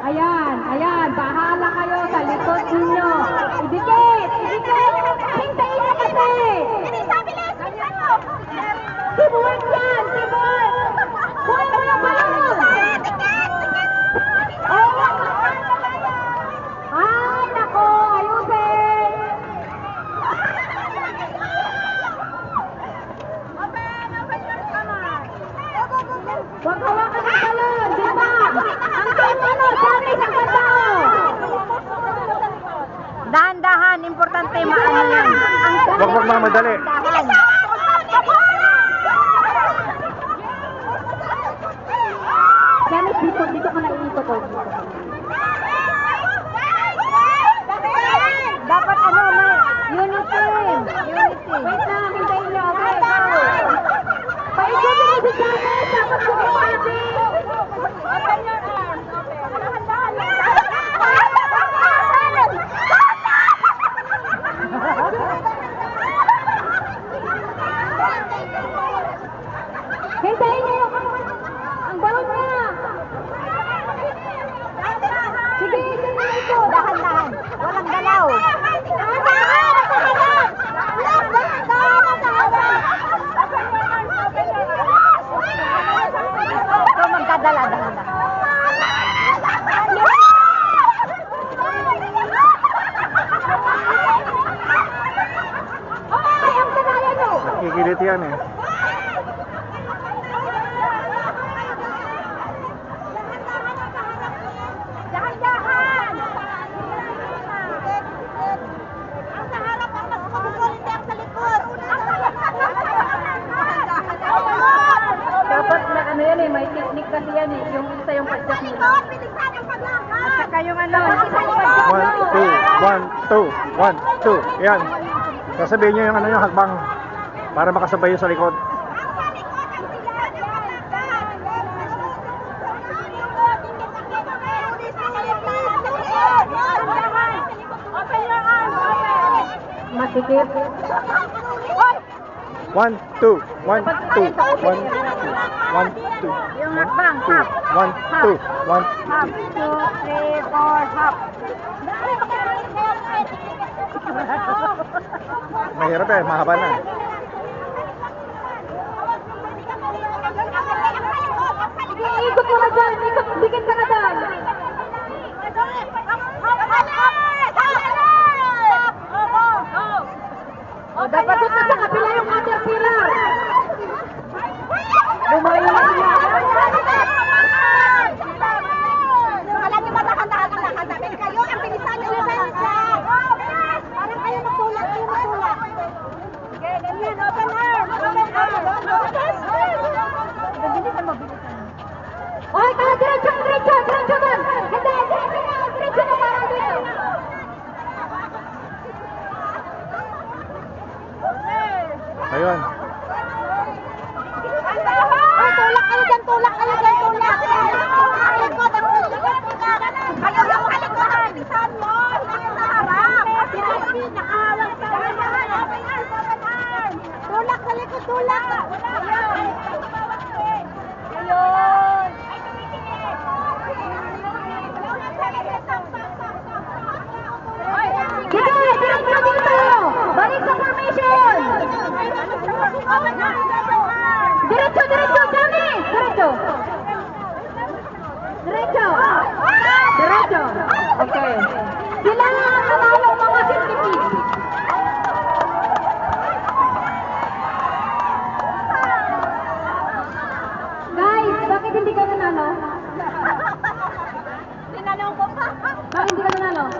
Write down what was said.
Ayan, ayan, bahala kayo sa likod ninyo. Idikit, idikit. Hintayin nyo kasi. Teamwork yan, teamwork. Kuha mo yung balon. Ay, nako, ayusin. Huwag hawakan ng balon, di ba? Ang team ano, sabi sa katao. Dahan-dahan, importante maano yan. Huwag magmamadali. Dahan. Janice, dito ka na iikot ko. Dapat ano, may unity. Wait lang, hintayin nyo. Okay, go. Paikot mo si Janice, tapos kumipati. Open your arms. Hintayin nyo yung ang balon niya. Sige, ito. Dahan-dahan. Walang galaw. Ikaw magkadala, dahan-dahan. Ay, ang kanaya nyo. Nakikilit yan eh. Dahan-dahan. Ang sa harap ang magpapagulo, hindi ang sa likod. Dapat na ano yan eh, may technique kasi yan eh. Yung isa yung padyak nila. At saka yung ano, isa yung padyak. 1, 2, 1, 2, 1, 2. Yan. Sasabihin nyo yung ano yung hakbang para makasabay yun sa likod. Masikip. 1, 2, 1, 2, 1, 2, 1, 2. Yung hakbang, hop. 1, 2, 1, Hop. 2, 3, 4, hop. Mahirap eh, mahaba na. Ikot mo na dyan. Ikot, dikit ka na dyan. O, dapat doon sa kapila yung caterpillar. Lumayo na sila. Alam niyo ba, dahan-dahan. Kayo, ang bilisan niyo yung parang kayo magtulak, kayo magtulak. Sige, ganyan, open arm. Bilisan mo, bilisan mo. Oy, kaya diretso doon. Hindi, diretso na para dito. Ayun. Ay, tulak kayo dyan, tulak. Ang likod, kayo yung malikod ang bilisan mo. Hindi sa harap. Nakahawak sa open arm. Tulak sa likod, tulak. Ayun. Sige, diretso dito. Balik sa formation. Diretso, Janice. Diretso. Okay. Sila